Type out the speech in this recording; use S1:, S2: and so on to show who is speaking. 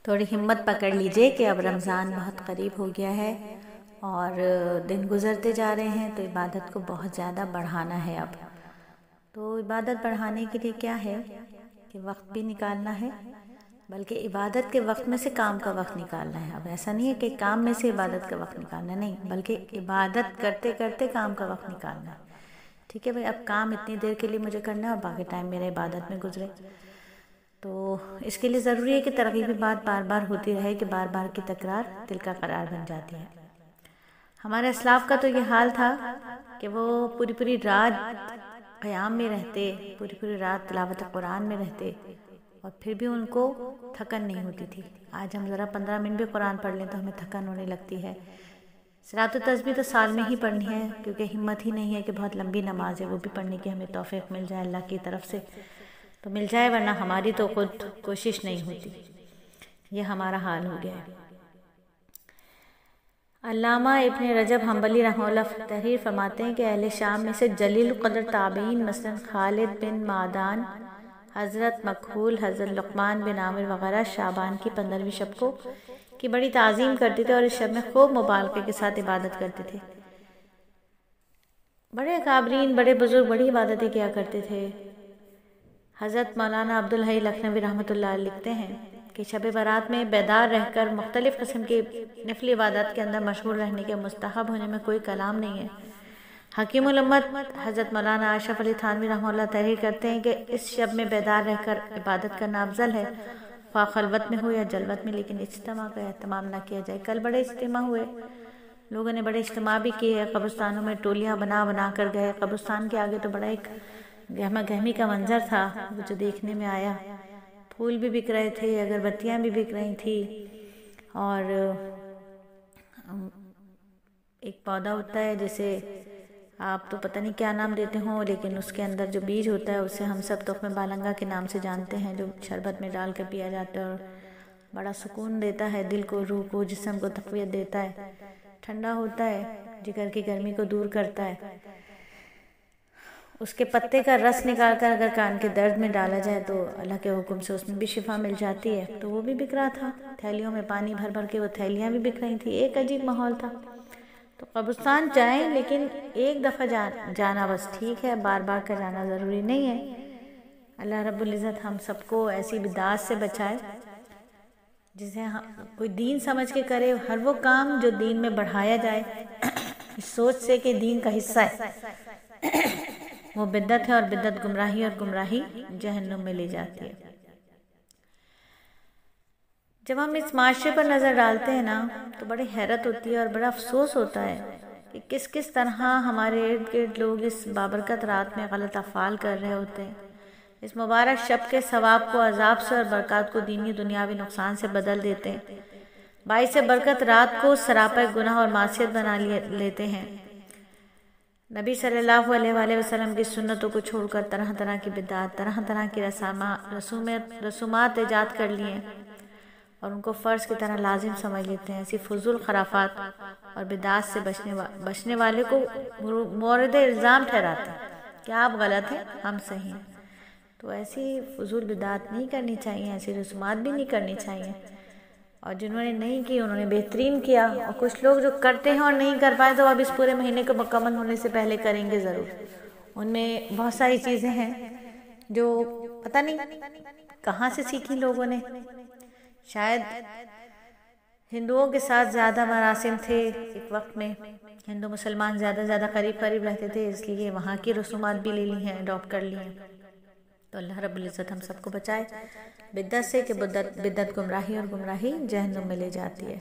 S1: تھوڑی ہمت پکڑ لیجئے کہ اب رمضان بہت قریب ہو گیا ہے اور دن گزرتے جا رہے ہیں، تو عبادت کو بہت زیادہ بڑھانا ہے اب۔ تو عبادت بڑھانے کے لیے کیا ہے کہ وقت بھی نکالنا ہے، بلکہ عبادت کے وقت میں سے کام کا وقت نکالنا ہے۔ اب ایسا نہیں ہے کہ کام میں سے عبادت کا وقت نکالنا، نہیں، بلکہ عبادت کرتے کرتے کام کا وقت نکالنا ہے۔ ٹھیک ہے بھائی، اب کام اتنی دیر کے لیے مجھے کرنا ہے اور باقی ٹائم میرے عبادت میں گزرے۔ تو اس کے لیے ضروری ہے کہ ترغیبی بات بار بار ہوتی رہے کہ بار بار کی تکرار دل کا قرار بن جاتی ہے۔ ہمارے اسلاف کا تو یہ حال تھا کہ وہ پوری پوری رات قیام میں رہتے، پوری پوری رات تلاوت قرآن میں رہتے، اور پھر بھی ان کو تھکن نہیں ہوتی تھی۔ آج ہم ذرا 15 منٹ بھی قرآن پڑھ لیں تو ہمیں تھکن ہونے لگتی ہے۔ صلاۃ التسبیح تو سال میں ہی پڑھنی ہے، کیونکہ ہمت ہی نہیں ہے کہ بہت لمبی نماز ہے وہ بھی پڑھنے کی ہمیں توفیق مل جائے اللہ کی طرف سے تو مل جائے، ورنہ ہماری تو خود کوشش نہیں ہوتی۔ یہ ہمارا حال ہو گیا ہے۔ علامہ ابن رجب حنبلی رحمہ اللہ تحریر فرماتے ہیں کہ اہل شام میں سے جلیل القدر تابعین مثلا خالد بن معدان، حضرت مکحول، حضرت لقمان بن عامر وغیرہ شعبان کی 15ویں شب کو کی بڑی تعظیم کرتے تھے اور اس شب میں خوب مبالغے کے ساتھ عبادت کرتے تھے۔ بڑے اکابرین، بڑے بزرگ بڑی عبادتیں کیا کرتے تھے۔ حضرت مولانا عبدالحی لکھنوی رحمۃ اللہ علیہ لکھتے ہیں کہ شب برات میں بیدار رہ کر مختلف قسم کی نفلی عبادات کے اندر مشغول رہنے کے مستحب ہونے میں کوئی کلام نہیں ہے۔ حکیم الامت حضرت مولانا اشرف علی تھانوی رحمہ اللہ تحریر کرتے ہیں کہ اس شب میں بیدار رہ کر عبادت کرنا افضل ہے، خواہ خلوت میں ہو یا جلوت میں، لیکن اجتماع کا اہتمام نہ کیا جائے۔ کل بڑے اجتماع ہوئے، لوگوں نے بڑے اجتماع بھی کیے، قبرستانوں میں ٹولیاں بنا بنا کر گئے۔ قبرستان کے آگے تو بڑا ایک گہما گہمی کا منظر تھا جو دیکھنے میں آیا۔ پھول بھی بک رہے تھے، اگربتیاں بھی بک رہی تھی، اور ایک پودا ہوتا ہے جیسے آپ تو پتہ نہیں کیا نام دیتے ہوں، لیکن اس کے اندر جو بیج ہوتا ہے اسے ہم سب تخم بالنگا کے نام سے جانتے ہیں، جو شربت میں ڈال کر پیا جاتا ہے اور بڑا سکون دیتا ہے دل کو، روح کو، جسم کو تقویت دیتا ہے، ٹھنڈا ہوتا ہے، جگر کی گرمی کو دور کرتا ہے۔ اس کے پتے کا رس نکال کر اگر کان کے درد میں ڈالا جائے تو اللہ کے حکم سے اس میں بھی شفا مل جاتی ہے۔ تو وہ بھی بک رہا تھا، تھیلیوں میں پانی بھر بھر کے وہ تھیلیاں بھی بک رہی تھیں، ایک عجیب ماحول تھا۔ تو قبرستان جائیں، لیکن ایک دفعہ جانا بس ٹھیک ہے، بار بار کا جانا ضروری نہیں ہے۔ اللہ رب العزت ہم سب کو ایسی بدعات سے بچائے جسے کوئی دین سمجھ کے کرے، ہر وہ کام جو دین میں بڑھایا جائے اس سوچ سے کہ دین کا حصہ ہے، وہ بدعت ہے، اور بدعت گمراہی، اور گمراہی جہنم میں لے جاتی ہے۔ جب ہم اس معاشرے پر نظر ڈالتے ہیں نا تو بڑی حیرت ہوتی ہے اور بڑا افسوس ہوتا ہے کہ کس طرح ہمارے ارد گرد لوگ اس بابرکت رات میں غلط افعال کر رہے ہوتے ہیں۔ اس مبارک شب کے ثواب کو عذاب سے اور برکات کو دینی دنیاوی نقصان سے بدل دیتے ہیں، باعث برکت رات کو سراپا گناہ اور معصیت بنا لیتے ہیں۔ نبی صلی اللہ علیہ وآلہ وسلم کی سنتوں کو چھوڑ کر طرح طرح کی بدعات، طرح طرح کی رسومات ایجاد کر لیے اور ان کو فرض کی طرح لازم سمجھ لیتے ہیں۔ ایسی فضول خرافات اور بدعات سے بچنے والے کو مورد الزام ٹھہراتے ہیں کہ آپ غلط ہیں، ہم صحیح ہیں۔ تو ایسی فضول بدعات نہیں کرنی چاہیے، ایسی رسومات بھی نہیں کرنی چاہیے، اور جنہوں نے نہیں کی انہوں نے بہترین کیا، اور کچھ لوگ جو کرتے ہیں اور نہیں کر پائے تو اب اس پورے مہینے کو مکمل ہونے سے پہلے کریں گے ضرور۔ ان میں بہت ساری چیزیں ہیں جو پتہ نہیں کہاں سے سیکھی لوگوں نے، شاید ہندوؤں کے ساتھ زیادہ مراسم تھے ایک وقت میں، ہندو مسلمان زیادہ قریب قریب رہتے تھے، اس لیے وہاں کی رسومات بھی لے لی ہیں، اڈاپٹ کر لی ہیں۔ تو اللہ رب العزت ہم سب کو بچائے بدعت سے کہ بدعت گمراہی اور گمراہی جہنم میں لے جاتی ہے۔